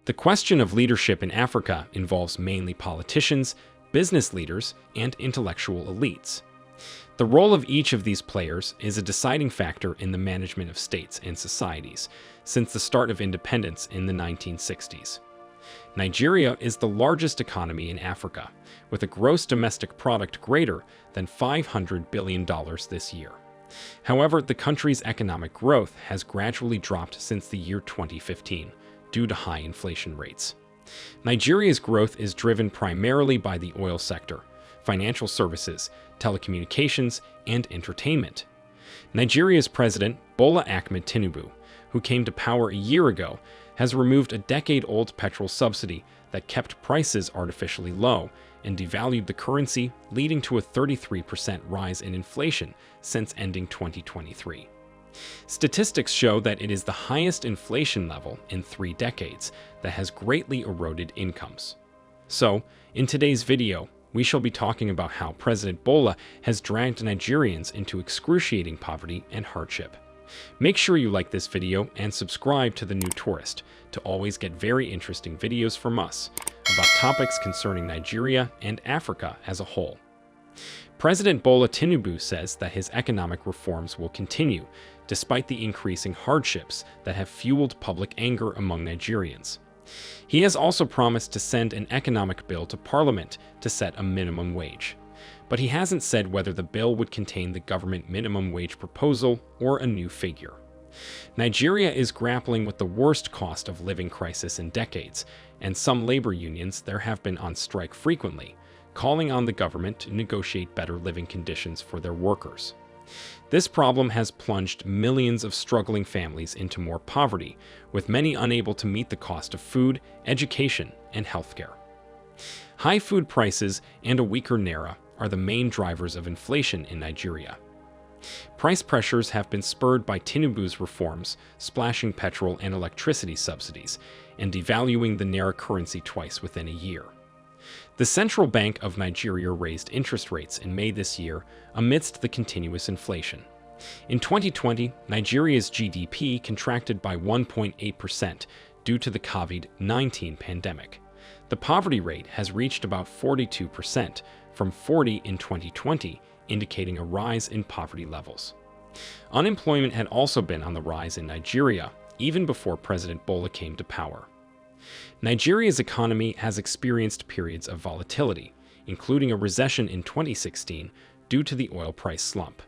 The question of leadership in Africa involves mainly politicians, business leaders, and intellectual elites. The role of each of these players is a deciding factor in the management of states and societies since the start of independence in the 1960s. Nigeria is the largest economy in Africa, with a gross domestic product greater than $500 billion this year. However, the country's economic growth has gradually dropped since the year 2015 due to high inflation rates. Nigeria's growth is driven primarily by the oil sector, financial services, telecommunications, and entertainment. Nigeria's president, Bola Ahmed Tinubu, who came to power a year ago, has removed a decade-old petrol subsidy that kept prices artificially low and devalued the currency, leading to a 33% rise in inflation since ending 2023. Statistics show that it is the highest inflation level in 3 decades that has greatly eroded incomes. So, in today's video, we shall be talking about how President Bola has dragged Nigerians into excruciating poverty and hardship. Make sure you like this video and subscribe to The New Tourist to always get very interesting videos from us about topics concerning Nigeria and Africa as a whole. President Bola Tinubu says that his economic reforms will continue despite the increasing hardships that have fueled public anger among Nigerians. He has also promised to send an economic bill to Parliament to set a minimum wage. But he hasn't said whether the bill would contain the government minimum wage proposal or a new figure. Nigeria is grappling with the worst cost of living crisis in decades, and some labor unions there have been on strike frequently, calling on the government to negotiate better living conditions for their workers. This problem has plunged millions of struggling families into more poverty, with many unable to meet the cost of food, education, and healthcare. High food prices and a weaker naira are the main drivers of inflation in Nigeria. Price pressures have been spurred by Tinubu's reforms, splashing petrol and electricity subsidies, and devaluing the naira currency twice within a year. The Central Bank of Nigeria raised interest rates in May this year amidst the continuous inflation. In 2020, Nigeria's GDP contracted by 1.8% due to the COVID-19 pandemic. The poverty rate has reached about 42%, from 40% in 2020, indicating a rise in poverty levels. Unemployment had also been on the rise in Nigeria, even before President Bola came to power. Nigeria's economy has experienced periods of volatility, including a recession in 2016 due to the oil price slump.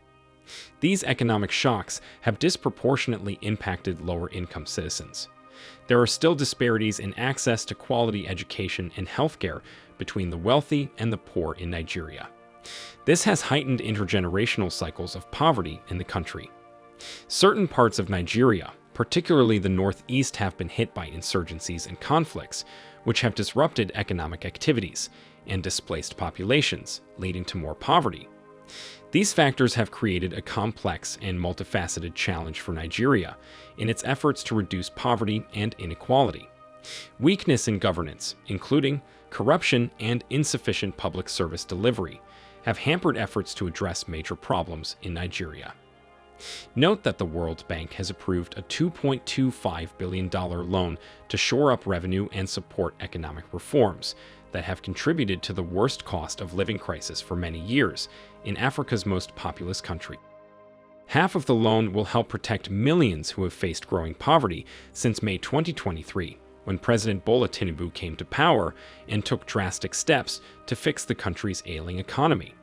These economic shocks have disproportionately impacted lower-income citizens. There are still disparities in access to quality education and healthcare between the wealthy and the poor in Nigeria. This has heightened intergenerational cycles of poverty in the country. Certain parts of Nigeria, particularly the northeast, have been hit by insurgencies and conflicts, which have disrupted economic activities and displaced populations, leading to more poverty. These factors have created a complex and multifaceted challenge for Nigeria in its efforts to reduce poverty and inequality. Weakness in governance, including corruption and insufficient public service delivery, have hampered efforts to address major problems in Nigeria. Note that the World Bank has approved a $2.25 billion loan to shore up revenue and support economic reforms that have contributed to the worst cost of living crisis for many years in Africa's most populous country. Half of the loan will help protect millions who have faced growing poverty since May 2023, when President Bola Tinubu came to power and took drastic steps to fix the country's ailing economy.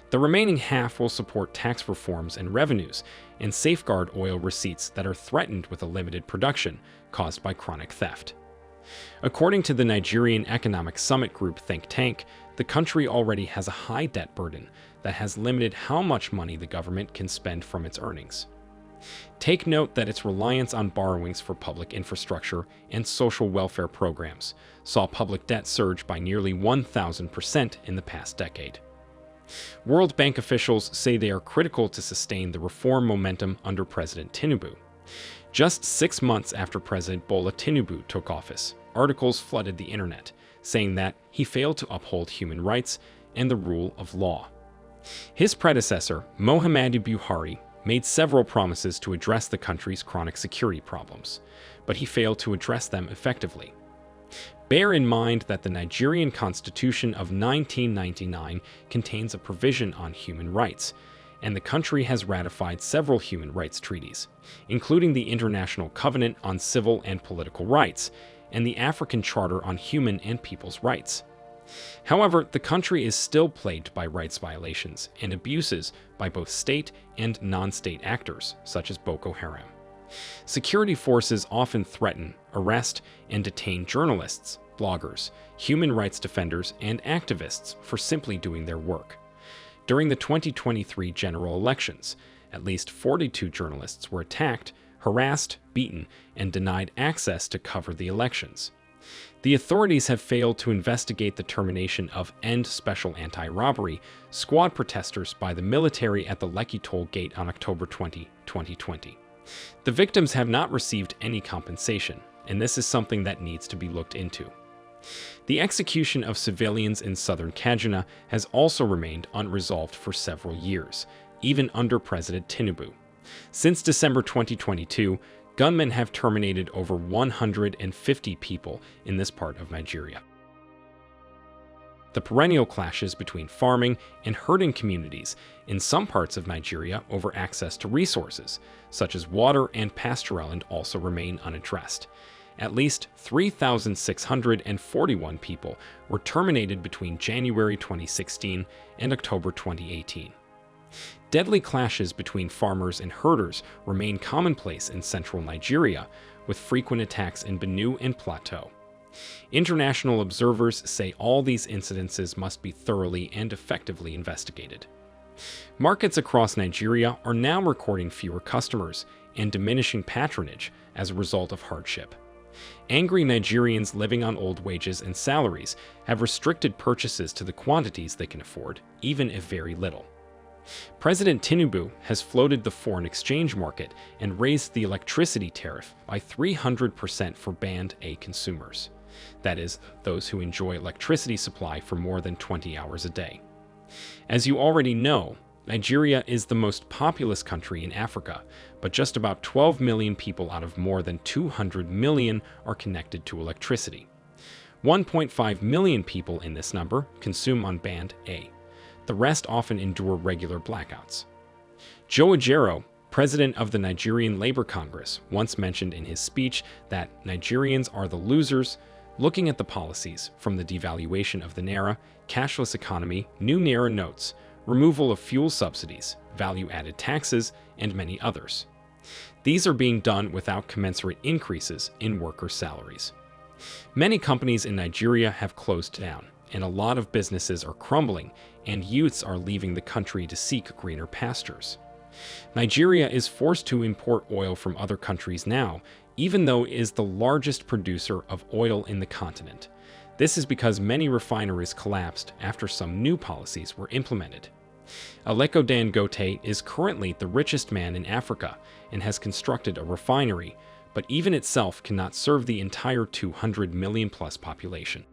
The remaining half will support tax reforms and revenues and safeguard oil receipts that are threatened with a limited production caused by chronic theft. According to the Nigerian Economic Summit Group think tank, the country already has a high debt burden that has limited how much money the government can spend from its earnings. Take note that its reliance on borrowings for public infrastructure and social welfare programs saw public debt surge by nearly 1,000% in the past decade. World Bank officials say they are critical to sustain the reform momentum under President Tinubu. Just 6 months after President Bola Tinubu took office, articles flooded the internet, saying that he failed to uphold human rights and the rule of law. His predecessor, Muhammadu Buhari, made several promises to address the country's chronic security problems, but he failed to address them effectively. Bear in mind that the Nigerian Constitution of 1999 contains a provision on human rights, and the country has ratified several human rights treaties, including the International Covenant on Civil and Political Rights and the African Charter on Human and People's Rights. However, the country is still plagued by rights violations and abuses by both state and non-state actors, such as Boko Haram. Security forces often threaten, arrest, and detain journalists, bloggers, human rights defenders, and activists for simply doing their work. During the 2023 general elections, at least 42 journalists were attacked, harassed, beaten, and denied access to cover the elections. The authorities have failed to investigate the termination of End Special Anti-Robbery Squad protesters by the military at the Lekki toll gate on October 20, 2020. The victims have not received any compensation, and this is something that needs to be looked into. The execution of civilians in southern Kaduna has also remained unresolved for several years, even under President Tinubu. Since December 2022, gunmen have terminated over 150 people in this part of Nigeria. The perennial clashes between farming and herding communities in some parts of Nigeria over access to resources, such as water and pastureland, also remain unaddressed. At least 3,641 people were terminated between January 2016 and October 2018. Deadly clashes between farmers and herders remain commonplace in central Nigeria, with frequent attacks in Benue and Plateau. International observers say all these incidences must be thoroughly and effectively investigated. Markets across Nigeria are now recording fewer customers and diminishing patronage as a result of hardship. Angry Nigerians living on old wages and salaries have restricted purchases to the quantities they can afford, even if very little. President Tinubu has floated the foreign exchange market and raised the electricity tariff by 300% for Band A consumers. That is, those who enjoy electricity supply for more than 20 hours a day. As you already know, Nigeria is the most populous country in Africa, but just about 12 million people out of more than 200 million are connected to electricity. 1.5 million people in this number consume on Band A. The rest often endure regular blackouts. Joe Ajero, president of the Nigerian Labour Congress, once mentioned in his speech that Nigerians are the losers, looking at the policies from the devaluation of the naira, cashless economy, new naira notes, removal of fuel subsidies, value-added taxes, and many others. These are being done without commensurate increases in worker salaries. Many companies in Nigeria have closed down, and a lot of businesses are crumbling, and youths are leaving the country to seek greener pastures. Nigeria is forced to import oil from other countries now, even though it is the largest producer of oil in the continent. This is because many refineries collapsed after some new policies were implemented. Aliko Dangote is currently the richest man in Africa and has constructed a refinery, but even itself cannot serve the entire 200 million plus population.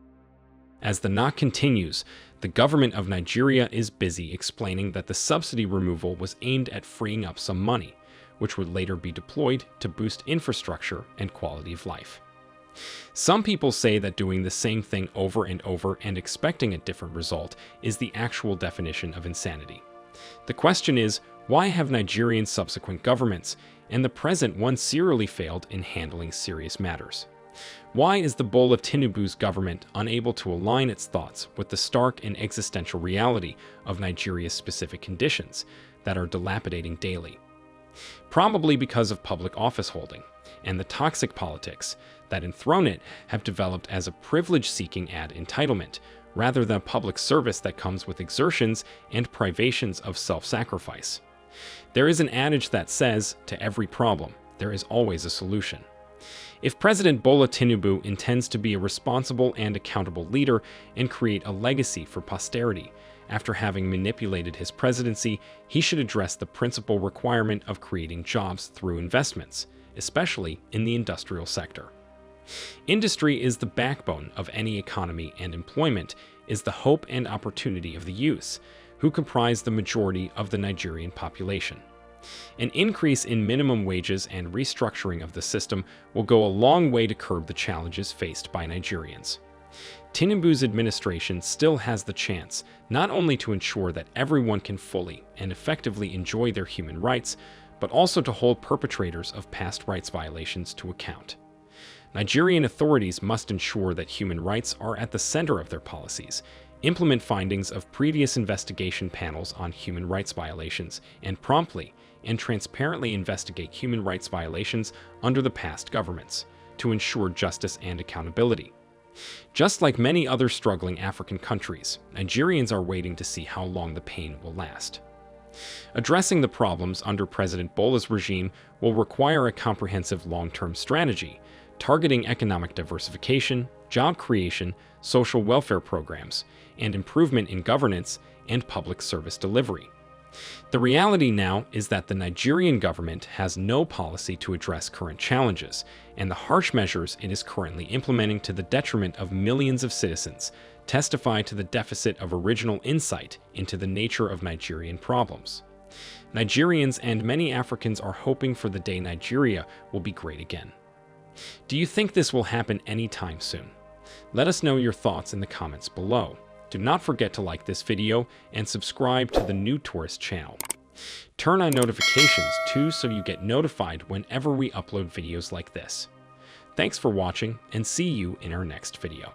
As the knot continues, the government of Nigeria is busy explaining that the subsidy removal was aimed at freeing up some money, which would later be deployed to boost infrastructure and quality of life. Some people say that doing the same thing over and over and expecting a different result is the actual definition of insanity. The question is, why have Nigerian subsequent governments and the present one serially failed in handling serious matters? Why is the Bola Tinubu's government unable to align its thoughts with the stark and existential reality of Nigeria's specific conditions that are dilapidating daily? Probably because of public office holding and the toxic politics that enthrone it have developed as a privilege-seeking ad entitlement rather than a public service that comes with exertions and privations of self-sacrifice. There is an adage that says, to every problem, there is always a solution. If President Bola Tinubu intends to be a responsible and accountable leader and create a legacy for posterity, after having manipulated his presidency, he should address the principal requirement of creating jobs through investments, especially in the industrial sector. Industry is the backbone of any economy, and employment is the hope and opportunity of the youths, who comprise the majority of the Nigerian population. An increase in minimum wages and restructuring of the system will go a long way to curb the challenges faced by Nigerians. Tinubu's administration still has the chance not only to ensure that everyone can fully and effectively enjoy their human rights, but also to hold perpetrators of past rights violations to account. Nigerian authorities must ensure that human rights are at the center of their policies, implement findings of previous investigation panels on human rights violations, and promptly and transparently investigate human rights violations under the past governments to ensure justice and accountability. Just like many other struggling African countries, Nigerians are waiting to see how long the pain will last. Addressing the problems under President Bola's regime will require a comprehensive long-term strategy, targeting economic diversification, job creation, social welfare programs, and improvement in governance and public service delivery. The reality now is that the Nigerian government has no policy to address current challenges, and the harsh measures it is currently implementing to the detriment of millions of citizens testify to the deficit of original insight into the nature of Nigerian problems. Nigerians and many Africans are hoping for the day Nigeria will be great again. Do you think this will happen anytime soon? Let us know your thoughts in the comments below. Do not forget to like this video and subscribe to the New Tourist channel. Turn on notifications too so you get notified whenever we upload videos like this. Thanks for watching and see you in our next video.